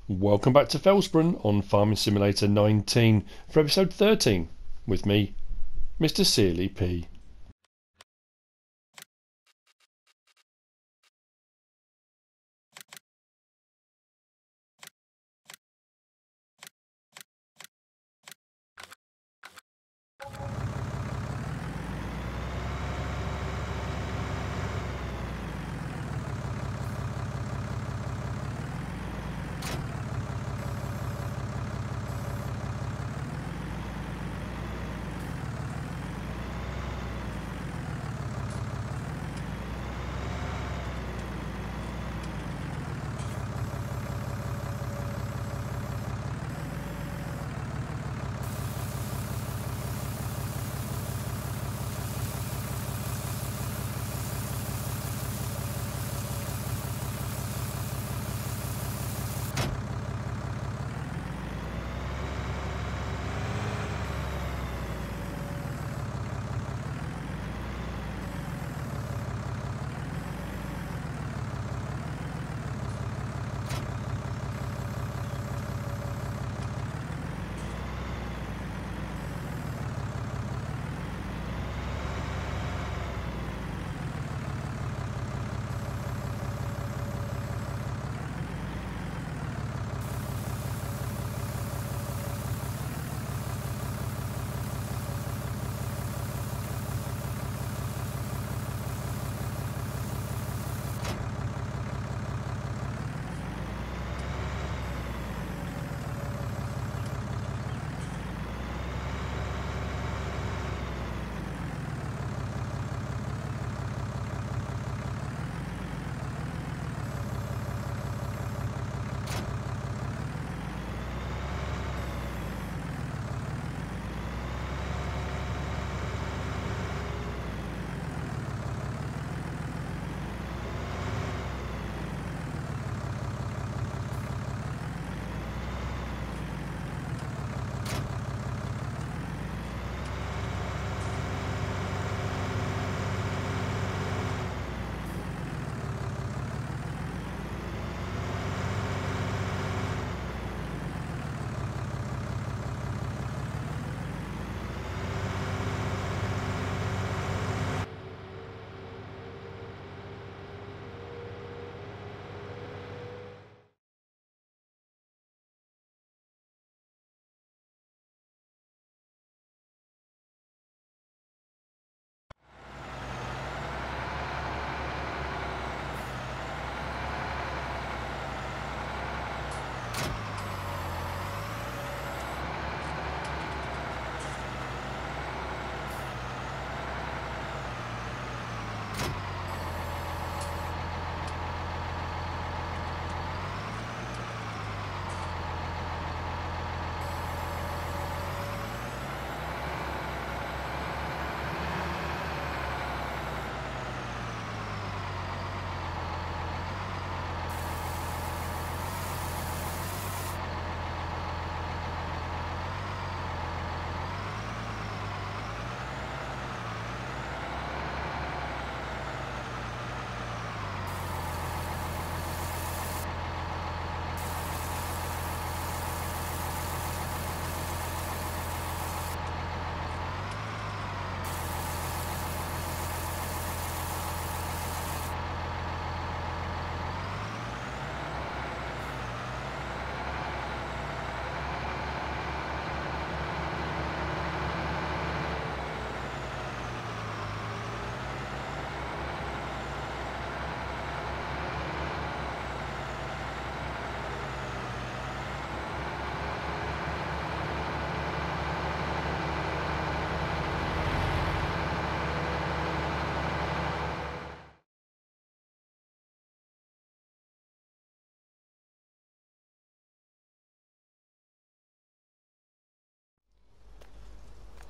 Welcome back to FELSBRUNN on Farming Simulator 19 for episode 13 with me, MrSealyp.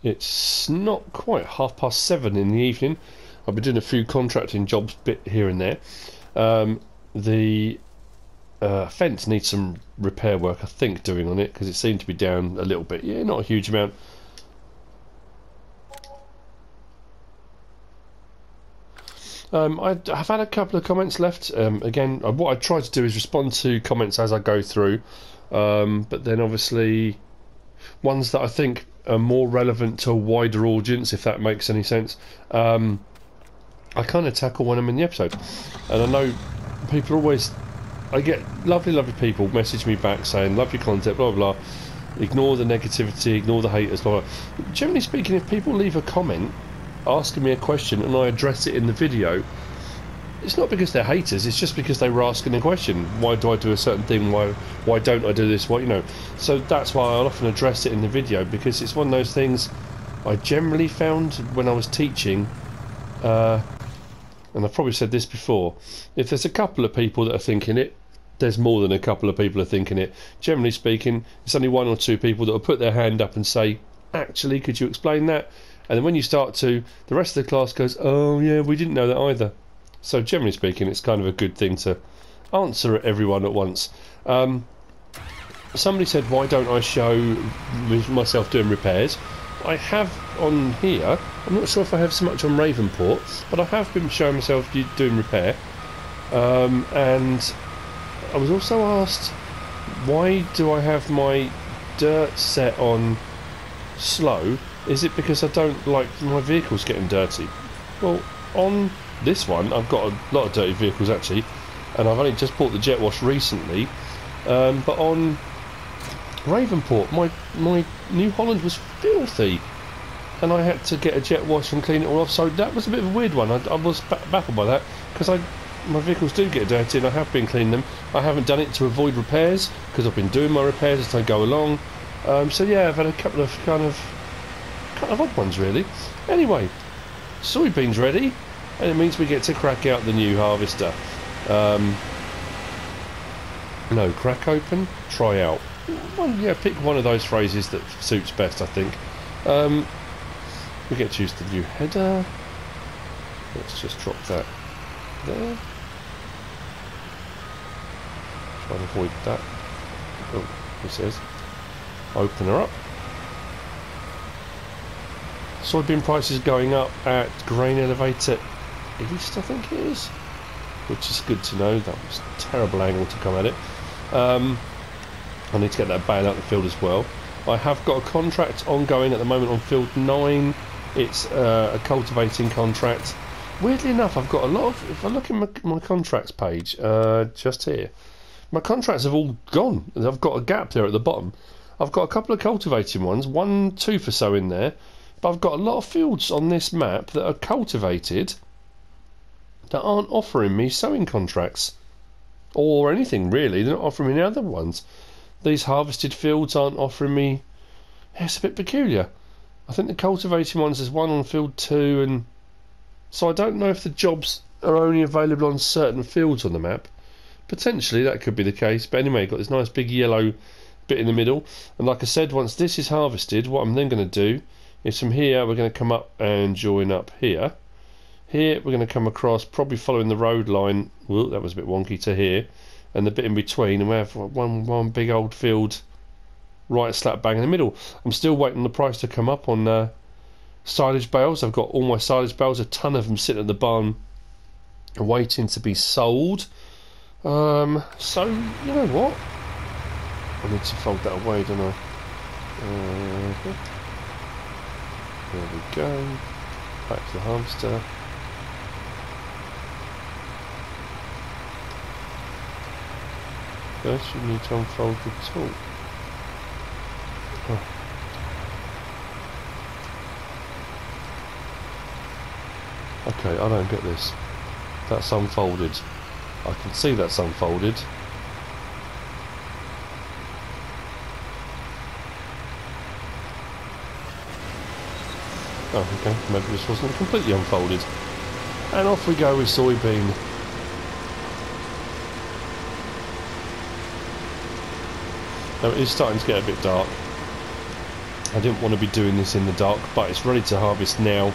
It's not quite 7:30 in the evening. I've been doing a few contracting jobs bit here and there. The fence needs some repair work, I think, doing on it, because it seemed to be down a little bit. Yeah, not a huge amount. I've had a couple of comments left. Again, what I try to do is respond to comments as I go through, but then obviously ones that I think are more relevant to a wider audience, if that makes any sense, I kind of tackle when I'm in the episode. And I know people always... I get lovely people message me back saying, love your content, blah blah blah, ignore the negativity, ignore the haters, blah blah. Generally speaking, if people leave a comment asking me a question and I address it in the video, it's not because they're haters, it's just because they were asking a question. Why do I do a certain thing? Why don't I do this? What, you know? So that's why I'll often address it in the video, because it's one of those things I generally found when I was teaching, and I've probably said this before, if there's a couple of people that are thinking it, there's more than a couple of people are thinking it. Generally speaking, it's only one or two people that will put their hand up and say, actually, could you explain that? And then when you start to, the rest of the class goes, oh yeah, we didn't know that either. So generally speaking, it's kind of a good thing to answer everyone at once. Somebody said, why don't I show myself doing repairs? I have on here, I'm not sure if I have so much on Ravenport, but I have been showing myself doing repair. And I was also asked, why do I have my dirt set on slow? Is it because I don't like my vehicles getting dirty? Well, on this one, I've got a lot of dirty vehicles actually, and I've only just bought the jet wash recently. But on Ravenport, my New Holland was filthy, and I had to get a jet wash and clean it all off. So that was a bit of a weird one. I was baffled by that, because my vehicles do get dirty, and I have been cleaning them. I haven't done it to avoid repairs, because I've been doing my repairs as I go along. So yeah, I've had a couple of kind of odd ones really. Anyway, soybeans ready, and it means we get to crack out the new harvester. No, crack open, try out. Yeah, pick one of those phrases that suits best, I think. We get to use the new header. Let's just drop that there. Try and avoid that. Oh, it says open her up. Soybean prices going up at grain elevator east, I think it is, which is good to know. That was a terrible angle to come at it. I need to get that bale out the field as well. I have got a contract ongoing at the moment on field 9. It's a cultivating contract. Weirdly enough, I've got a lot of, if I look in my contracts page, just here, my contracts have all gone. I've got a gap there at the bottom. I've got a couple of cultivating ones, 1, 2 for so in there, but I've got a lot of fields on this map that are cultivated that aren't offering me sowing contracts or anything really. They're not offering me any other ones. These harvested fields aren't offering me. It's a bit peculiar. I think the cultivating ones, there's one on field 2, and so I don't know if the jobs are only available on certain fields on the map. Potentially that could be the case, but anyway, you've got this nice big yellow bit in the middle, and like I said, once this is harvested, what I'm then going to do is from here we're going to come up and join up here. Here we're going to come across, probably following the road line. Well, that was a bit wonky, to here, and the bit in between, and we have one big old field right slap bang in the middle. I'm still waiting on the price to come up on silage bales. I've got all my silage bales, a ton of them sitting at the barn waiting to be sold. So you know what, I need to fold that away, don't I? There we go. Back to the hamster. First you need to unfold the tool. Oh. Okay, I don't get this. That's unfolded. I can see that's unfolded. Oh, okay, maybe this wasn't completely unfolded. And off we go with soybean. Now it is starting to get a bit dark. I didn't want to be doing this in the dark, but it's ready to harvest now.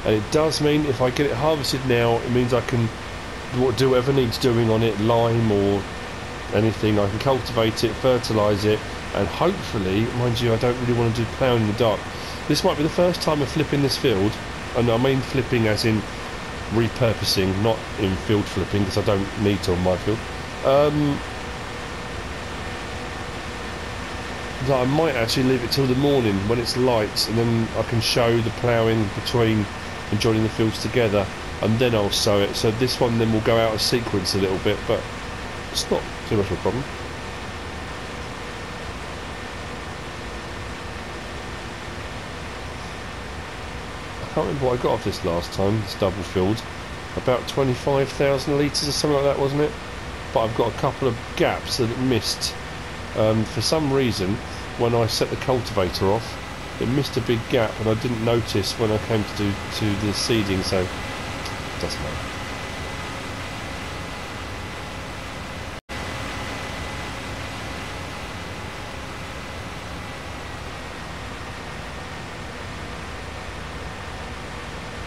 And it does mean if I get it harvested now, it means I can do whatever needs doing on it, lime or anything. I can cultivate it, fertilise it, and hopefully, mind you, I don't really want to do ploughing in the dark. This might be the first time of flipping this field, and I mean flipping as in repurposing, not in field flipping because I don't need to on my field. So I might actually leave it till the morning when it's light, and then I can show the ploughing between and joining the fields together, and then I'll sow it. So this one then will go out of sequence a little bit, but it's not too much of a problem. I can't remember what I got off this last time, this double field. About 25,000 litres or something like that, wasn't it? But I've got a couple of gaps that it missed. For some reason, when I set the cultivator off, it missed a big gap, and I didn't notice when I came to do the seeding, so it doesn't matter.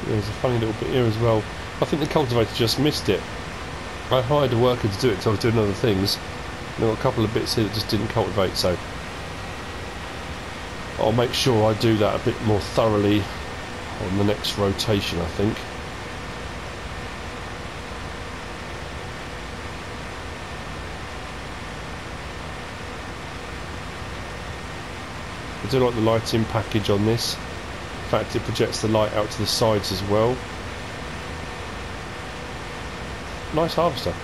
There's a funny little bit here as well. I think the cultivator just missed it. I hired a worker to do it because I was doing other things. There were a couple of bits here that just didn't cultivate, so I'll make sure I do that a bit more thoroughly on the next rotation, I think. I do like the lighting package on this. In fact, it projects the light out to the sides as well. Nice harvester.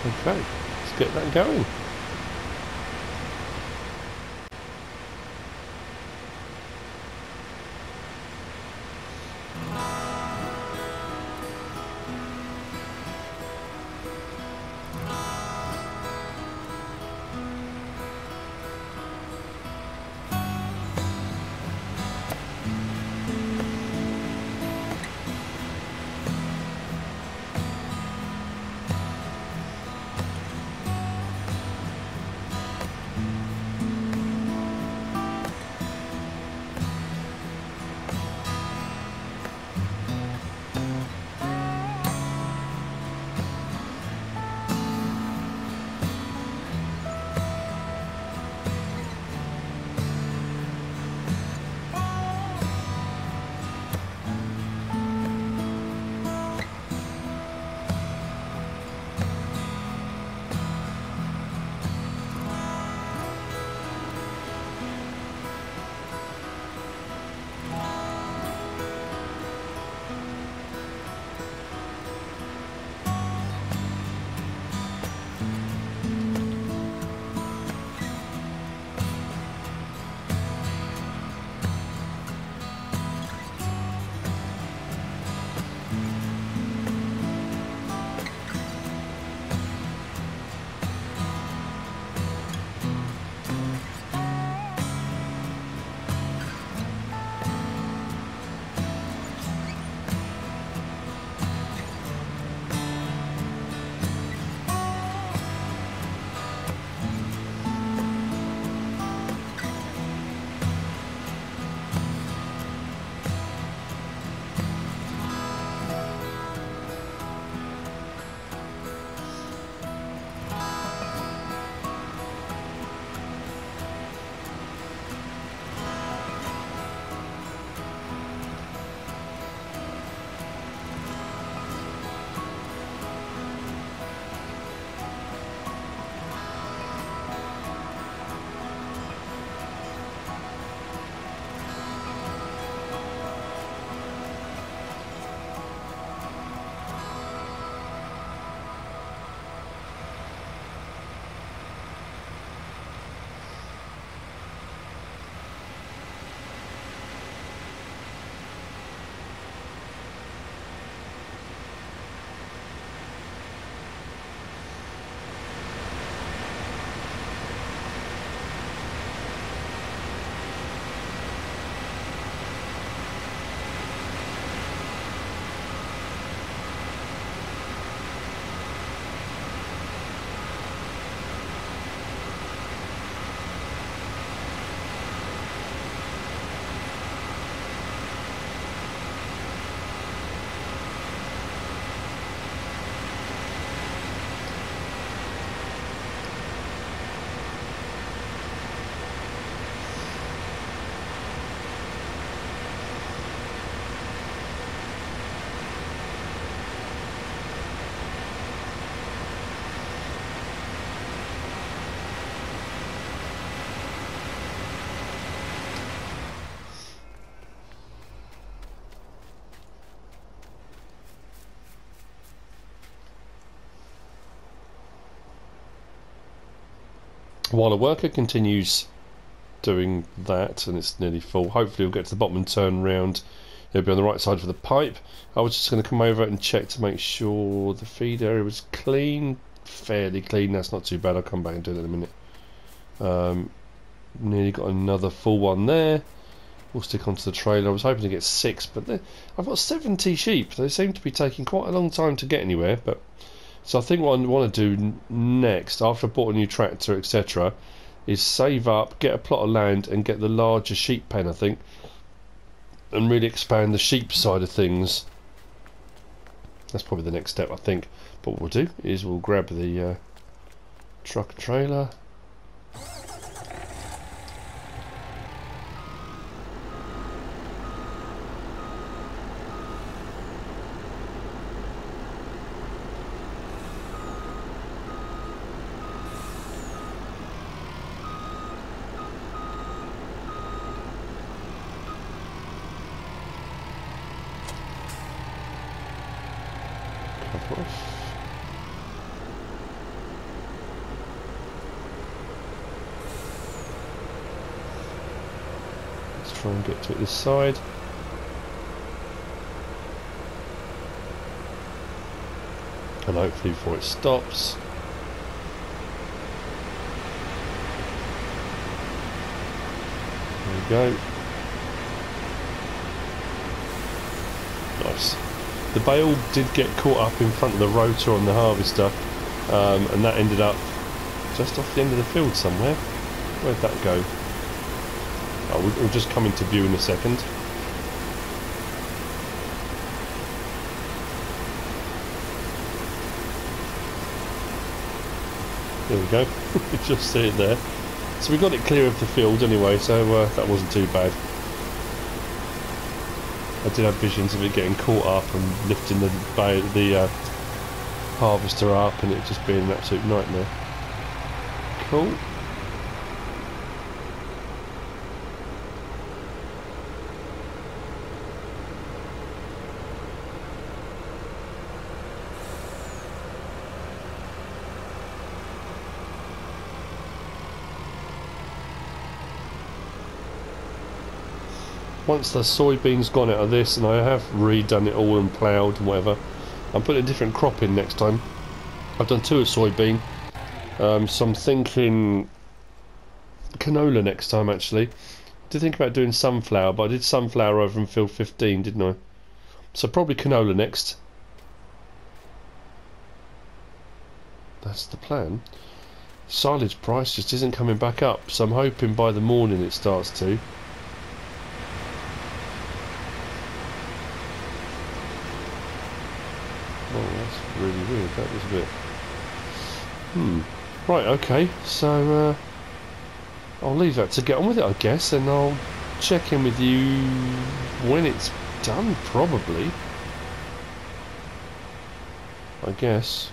Okay, let's get that going. While a worker continues doing that, and it's nearly full, hopefully we'll get to the bottom and turn round. It'll be on the right side for the pipe. I was just going to come over and check to make sure the feed area was clean, fairly clean. That's not too bad. I'll come back and do that in a minute. Nearly got another full one there. We'll stick onto the trailer. I was hoping to get 6, but I've got 70 sheep. They seem to be taking quite a long time to get anywhere. But so I think what I want to do next, after I bought a new tractor, etc., is save up, get a plot of land, and get the larger sheep pen, I think, and really expand the sheep side of things. That's probably the next step, I think. But what we'll do is we'll grab the truck and trailer. Let's try and get to it this side. And hopefully before it stops. There we go. Nice. The bale did get caught up in front of the rotor on the harvester, and that ended up just off the end of the field somewhere. Where'd that go? Oh, we'll just come into view in a second. There we go. You just see it there. So we got it clear of the field anyway, so that wasn't too bad. I did have visions of it getting caught up and lifting the harvester up, and it just being an absolute nightmare. Cool. Once the soybeans gone out of this, and I have redone it all and ploughed and whatever, I'm putting a different crop in next time. I've done 2 of soybean, so I'm thinking canola next time actually. Did think about doing sunflower, but I did sunflower over in field 15, didn't I? So probably canola next. That's the plan. Silage price just isn't coming back up, so I'm hoping by the morning it starts to. Really weird, that was a bit... Right, okay, so I'll leave that to get on with it, I guess, and I'll check in with you when it's done, probably. I guess.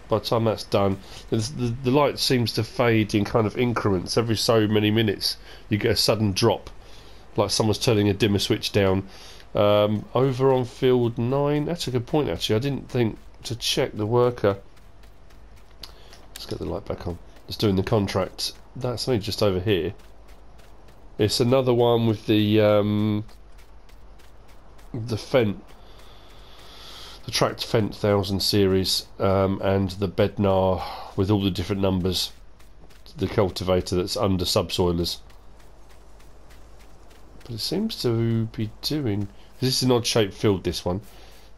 By the time that's done, the light seems to fade in kind of increments. Every so many minutes you get a sudden drop, like someone's turning a dimmer switch down. Over on field 9, that's a good point actually. I didn't think to check the worker. Let's get the light back on. It's doing the contract. That's only just over here. It's another one with the Fendt, the tracked Fendt 1000 series, and the Bednar with all the different numbers. The cultivator that's under subsoilers. But it seems to be doing... This is an odd shaped field, this one.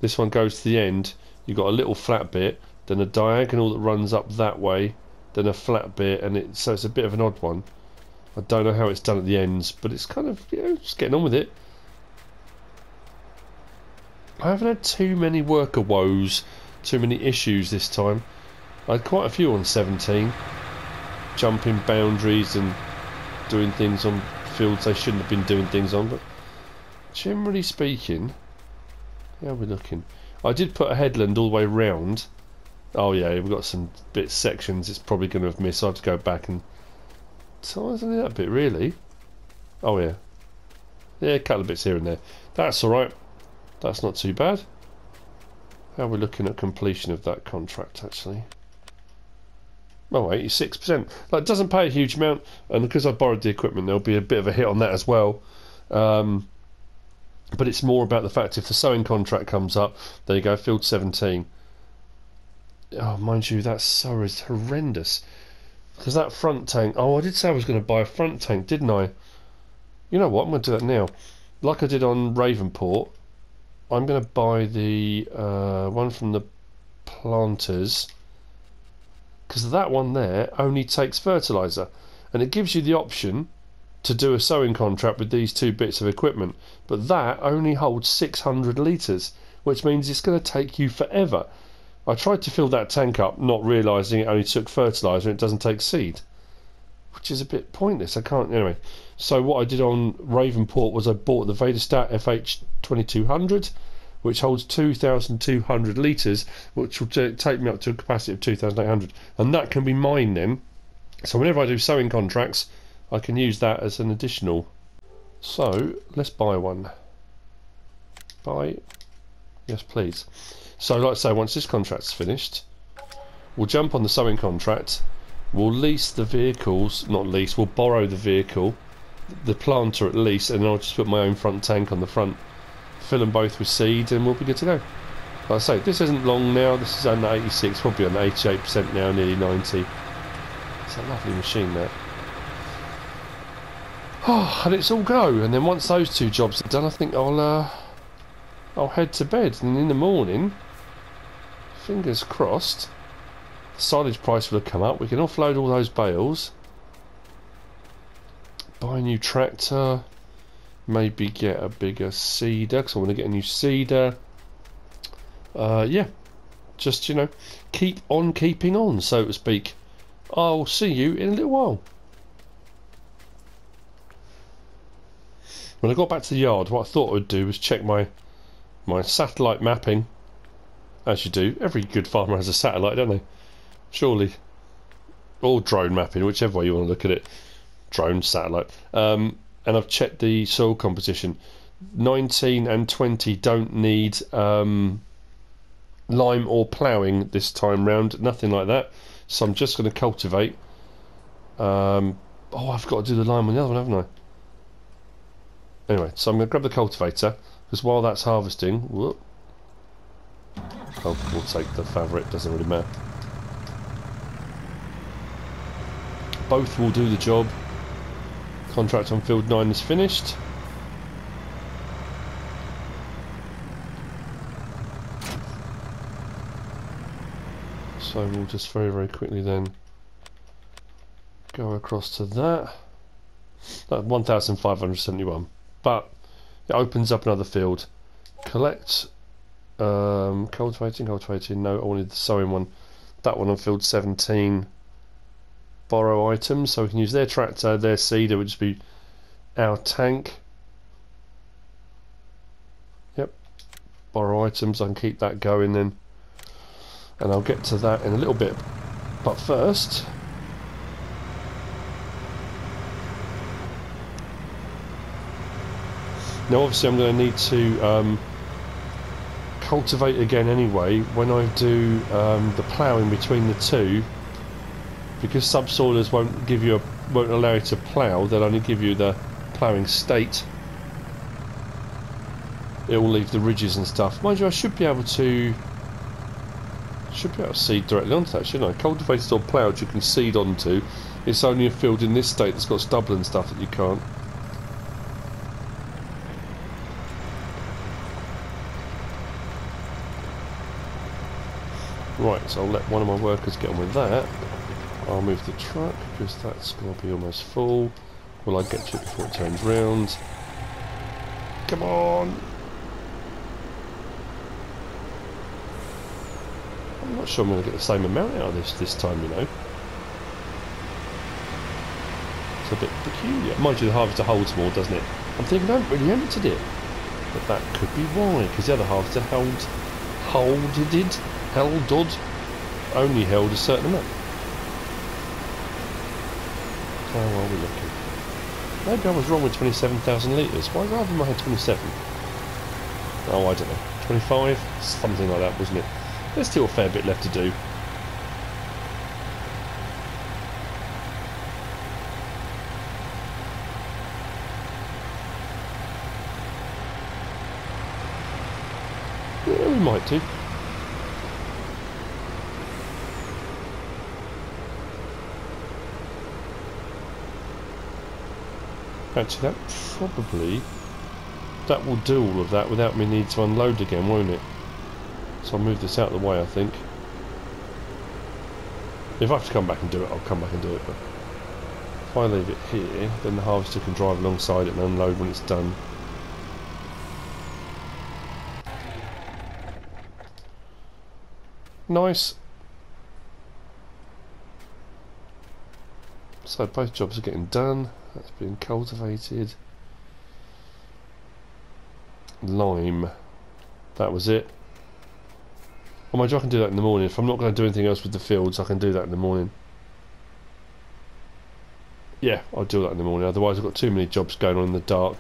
This one goes to the end. You've got a little flat bit, then a diagonal that runs up that way, then a flat bit, and so it's a bit of an odd one. I don't know how it's done at the ends, but it's kind of, you know, just getting on with it. I haven't had too many worker woes, too many issues this time. I had quite a few on 17. Jumping boundaries and doing things on fields they shouldn't have been doing things on, but generally speaking, how are we looking? I did put a headland all the way round. Oh yeah, we've got some sections it's probably going to have missed. I have to go back and... So it's only that bit really. Oh yeah. Yeah, a couple of bits here and there. That's alright. That's not too bad. How are we looking at completion of that contract actually? Oh, 86%. Like, it doesn't pay a huge amount, and because I borrowed the equipment, there'll be a bit of a hit on that as well. But it's more about the fact if the sowing contract comes up, there you go, field 17. Oh, mind you, that sower is horrendous. Because that front tank... Oh, I did say I was going to buy a front tank, didn't I? You know what, I'm going to do that now. Like I did on Ravenport, I'm going to buy the one from the planters. Because that one there only takes fertiliser. And it gives you the option to do a sowing contract with these two bits of equipment, but that only holds 600 litres, which means it's going to take you forever. I tried to fill that tank up, not realising it only took fertiliser and it doesn't take seed, which is a bit pointless. I can't anyway. So what I did on Ravenport was I bought the Vedastat FH2200, which holds 2,200 litres, which will take me up to a capacity of 2,800, and that can be mine then. So whenever I do sowing contracts, I can use that as an additional. So let's buy one. Buy. Yes, please. So like I say, once this contract's finished, we'll jump on the sowing contract. We'll lease the vehicles, not lease, we'll borrow the vehicle, the planter at least, and I'll just put my own front tank on the front, fill them both with seed, and we'll be good to go. Like I say, this isn't long now. This is under 86, probably on 88% now, nearly 90. It's a lovely machine, that. Oh, and it's all go. And then once those two jobs are done, I think I'll head to bed. And in the morning, fingers crossed, the silage price will have come up. We can offload all those bales, buy a new tractor, maybe get a bigger seeder because I want to get a new seeder. Yeah, just, you know, keep on keeping on, so to speak. I'll see you in a little while. When I got back to the yard, what I thought I would do was check my satellite mapping, as you do. Every good farmer has a satellite, don't they? Surely. Or drone mapping, whichever way you want to look at it. Drone, satellite. And I've checked the soil composition. 19 and 20 don't need lime or ploughing this time round. Nothing like that. So I'm just going to cultivate. Oh, I've got to do the lime on the other one, haven't I? Anyway, so I'm going to grab the cultivator, because while that's harvesting, whoop, we'll take the fabric, doesn't really matter. Both will do the job. Contract on field 9 is finished. So we'll just very, very quickly then go across to that. That's 1,571. But it opens up another field. Collect, cultivating, no, I wanted the sowing one. That one on field 17. Borrow items, so we can use their tractor, their seeder would just be our tank. Yep, borrow items, I can keep that going then. And I'll get to that in a little bit. But first, now obviously I'm going to need to cultivate again anyway when I do the ploughing between the two, because subsoilers won't allow you to plough. They'll only give you the ploughing state. It will leave the ridges and stuff. Mind you, I should be able to seed directly onto that, shouldn't I? Cultivated or ploughed you can seed onto. It's only a field in this state that's got stubble and stuff that you can't. Right, so I'll let one of my workers get on with that. I'll move the truck because that's going to be almost full. Will I get to it before it turns round? Come on! I'm not sure I'm going to get the same amount out of this time, you know. It's a bit peculiar. Mind you, the harvester holds more, doesn't it? I'm thinking I haven't really emptied it. But that could be why, because the other harvester only held a certain amount. How are we looking? Maybe I was wrong with 27,000 litres. Why did I have in my head 27? Oh, I don't know. 25? Something like that, wasn't it? There's still a fair bit left to do. we might do. Actually, that will do all of that without me needing to unload again, won't it? So I'll move this out of the way, I think. If I have to come back and do it, I'll come back and do it. But if I leave it here, then the harvester can drive alongside it and unload when it's done. Nice. So both jobs are getting done. That's being cultivated. Lime. That was it. Well, mind you, I can do that in the morning. If I'm not going to do anything else with the fields, I can do that in the morning. Yeah, I'll do that in the morning. Otherwise, I've got too many jobs going on in the dark.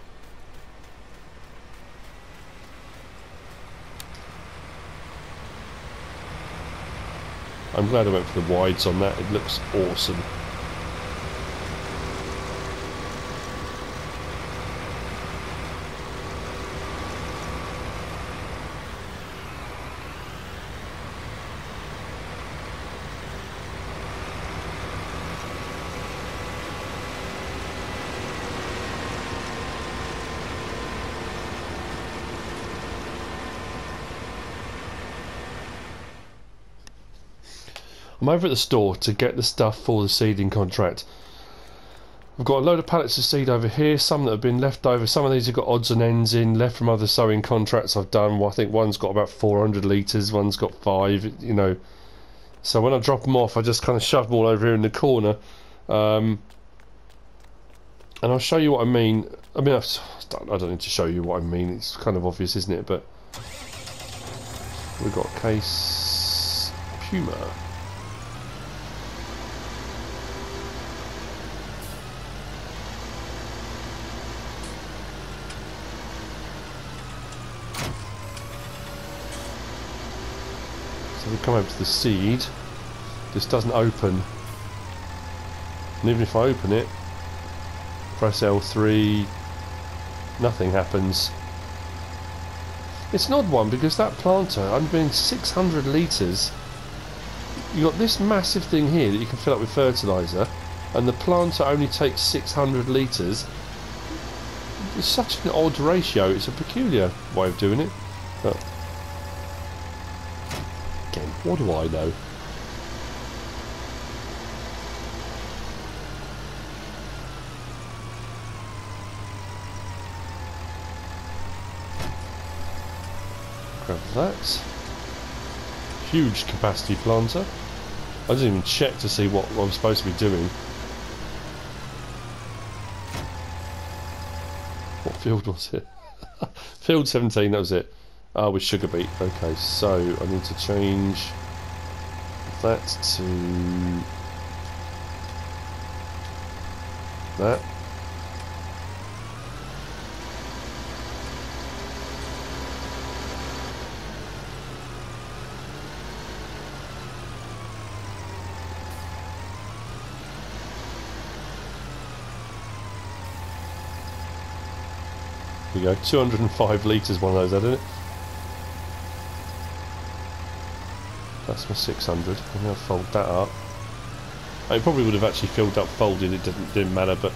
I'm glad I went for the wides on that. It looks awesome. I'm over at the store to get the stuff for the seeding contract. I've got a load of pallets of seed over here, some that have been left over. Some of these have got odds and ends in, left from other sowing contracts I've done. Well, I think one's got about 400 litres, one's got 5, you know. So when I drop them off, I just kind of shove them all over here in the corner. And I'll show you what I mean. I don't need to show you what I mean, it's kind of obvious, isn't it? But we've got case Puma. So we come over to the seed. This doesn't open. And even if I open it, press L3, nothing happens. It's an odd one because that planter, I'm doing 600 litres. You've got this massive thing here that you can fill up with fertiliser, and the planter only takes 600 litres. It's such an odd ratio. It's a peculiar way of doing it. But again, what do I know? Grab that. Huge capacity planter. I didn't even check to see what I'm supposed to be doing. What field was it? Field 17, that was it. Ah, with sugar beet. Okay, so I need to change that to that. There we go, 205 litres one of those, isn't it? That's my 600. I'm going to fold that up. It probably would have actually filled up folded, it didn't matter, but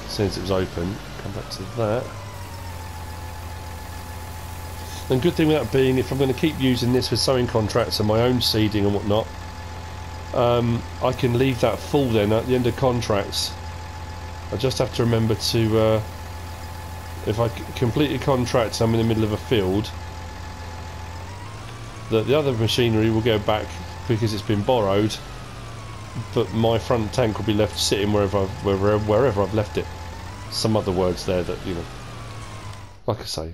since it was open, come back to that. And good thing with that being, if I'm going to keep using this for sowing contracts and my own seeding and whatnot, I can leave that full then at the end of contracts. I just have to remember to, if I complete a contract and I'm in the middle of a field, that the other machinery will go back because it's been borrowed, but my front tank will be left sitting wherever I've left it. Some other words there that, you know,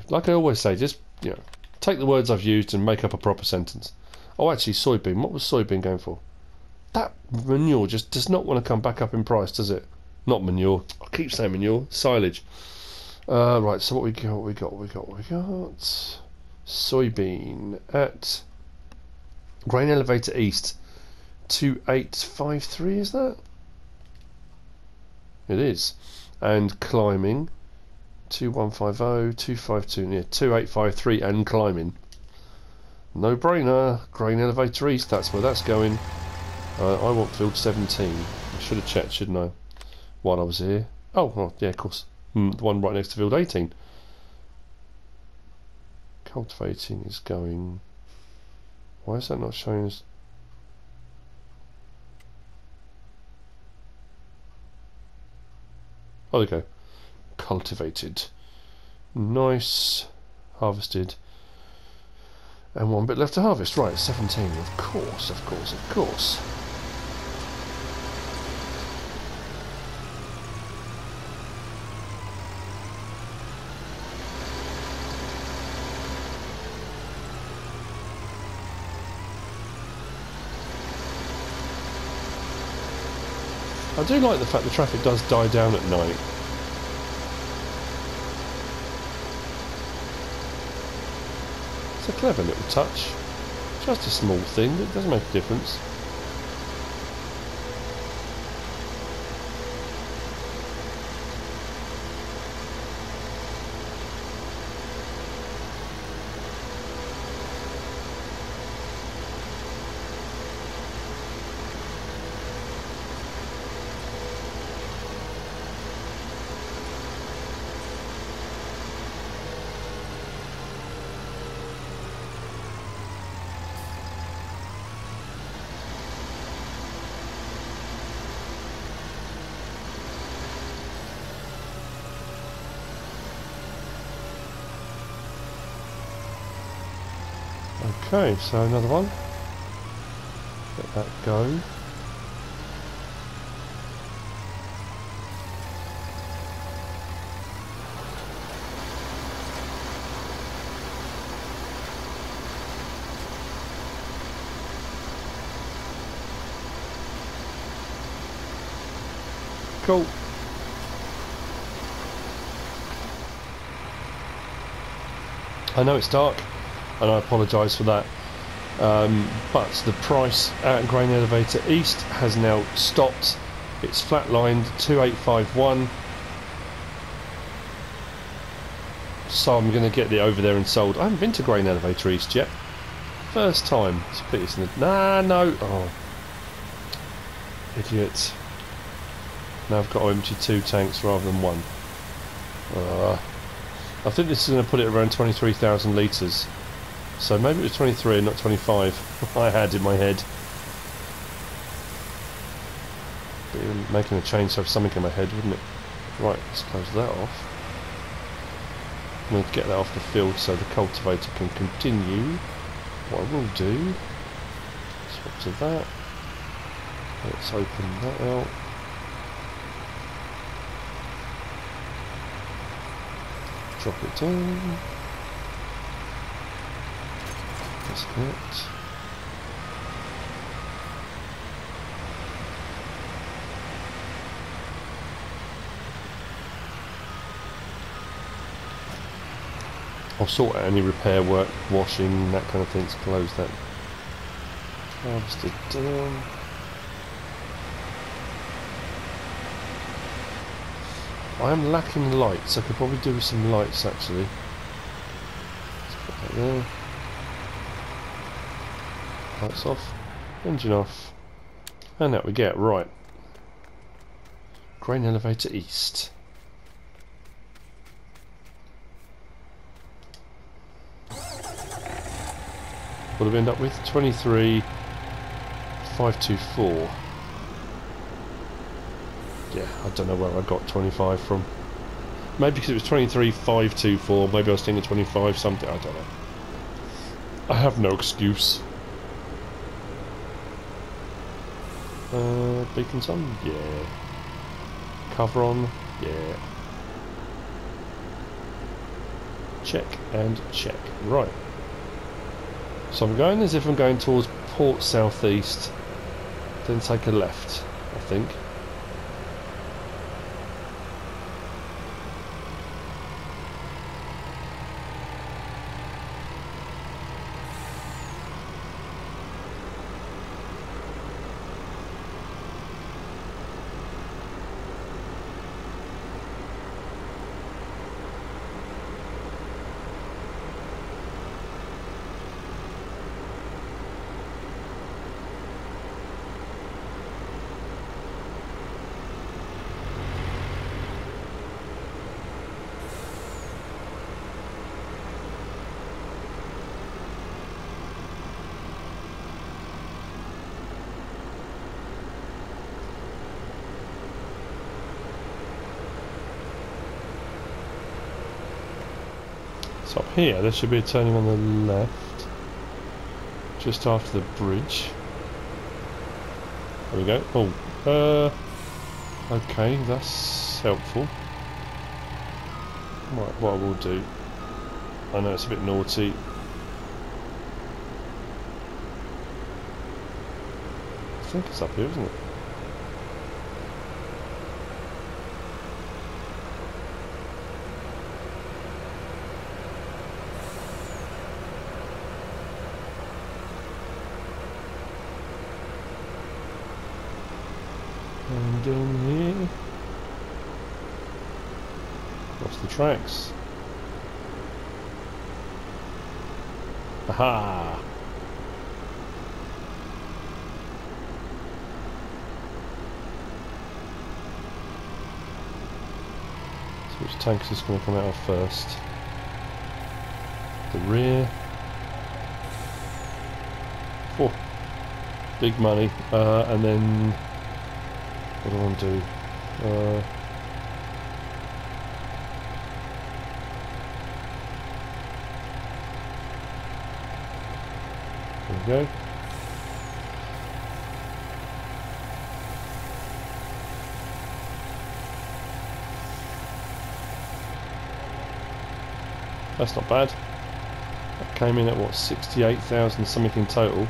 like I always say, just, you know, take the words I've used and make up a proper sentence. Oh, actually, soybean. What was soybean going for? That manure just does not want to come back up in price, does it? Not manure. I keep saying manure. Silage. Right. So what we got? We got soybean at Grain Elevator East. 2853, is that? It is. And climbing 2150, 252, yeah, 2853 and climbing. No brainer. Grain elevator east, that's where that's going. I want field 17. I should have checked, shouldn't I? While I was here. Oh, well, yeah, of course. The one right next to field 18. Cultivating is going... Why is that not showing us? Oh, there we go. Cultivated. Nice. Harvested. And one bit left to harvest. Right, 17. Of course, of course, of course. I do like the fact the traffic does die down at night. It's a clever little touch. Just a small thing, but it does make a difference. Okay, so another one. Let that go. Cool. I know it's dark, and I apologise for that, but the price at Grain Elevator East has now stopped. It's flatlined 2851, so I'm going to get it over there and sold. I haven't been to Grain Elevator East yet. First time. It's a pity it's in the... Nah, no. Oh, idiot. Now I've got to empty 2 tanks rather than 1. I think this is going to put it around 23,000 litres. So maybe it was 23 and not 25. I had in my head. But making a change to have something in my head, wouldn't it? Right, let's close that off. I'm going to get that off the field so the cultivator can continue. What I will do, swap to that. Let's open that out. Drop it down. Disconnect. I'll sort out any repair work, washing, that kind of thing to close that. Harvested down. I am lacking lights. I could probably do with some lights actually. Let's put that there. Lights off. Engine off. And out we get. Right. Grain Elevator East. What do we end up with? 23,524. Yeah, I don't know where I got 25 from. Maybe because it was 23,524. Maybe I was thinking 25 something. I don't know. I have no excuse. Beacons on? Yeah. Cover on? Yeah. Check and check. Right. So I'm going as if I'm going towards Port Southeast. Then take a left, I think. So up here, there should be a turning on the left, just after the bridge. There we go. Oh, okay, that's helpful. Right, what I will do, I know it's a bit naughty. I think it's up here, isn't it? And down here, lost the tracks. Aha! So which tank is this going to come out of first? The rear. Oh, big money. And then what do I want to do? There we go. That's not bad. That came in at what, 68,000 something in total.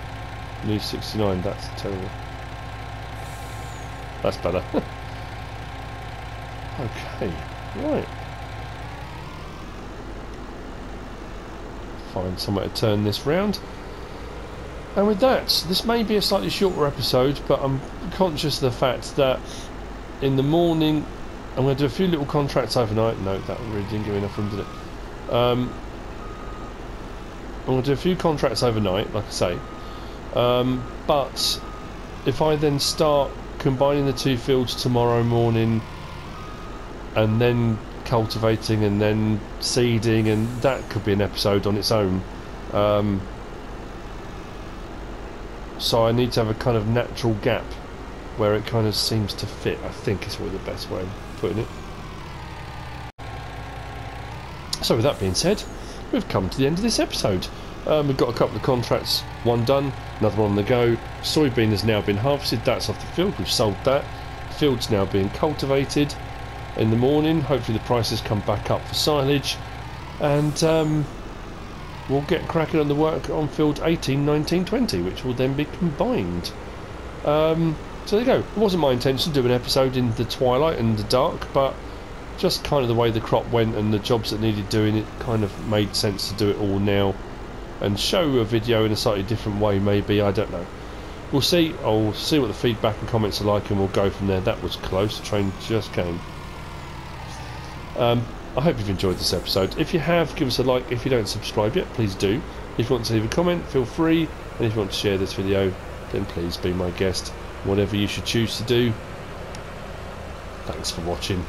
New 69, that's terrible. That's better. Okay, right. Find somewhere to turn this round. And with that, this may be a slightly shorter episode, but I'm conscious of the fact that in the morning I'm going to do a few little contracts overnight. No, that really didn't give enough room, did it? I'm going to do a few contracts overnight, like I say. But if I then start combining the two fields tomorrow morning and then cultivating and then seeding, and that could be an episode on its own. So I need to have a kind of natural gap where it kind of seems to fit, I think is probably the best way of putting it. So with that being said, we've come to the end of this episode. We've got a couple of contracts, one done, another one on the go. Soybean has now been harvested, that's off the field, we've sold that. The field's now being cultivated in the morning. Hopefully the prices come back up for silage, and we'll get cracking on the work on field 18, 19, 20, which will then be combined. So there you go. It wasn't my intention to do an episode in the twilight and the dark, but just kind of the way the crop went and the jobs that needed doing, it kind of made sense to do it all now and show a video in a slightly different way, maybe, I don't know. We'll see. I'll see what the feedback and comments are like, and we'll go from there. That was close. The train just came. I hope you've enjoyed this episode. If you have, give us a like. If you don't subscribe yet, please do. If you want to leave a comment, feel free. And if you want to share this video, then please be my guest. Whatever you should choose to do. Thanks for watching.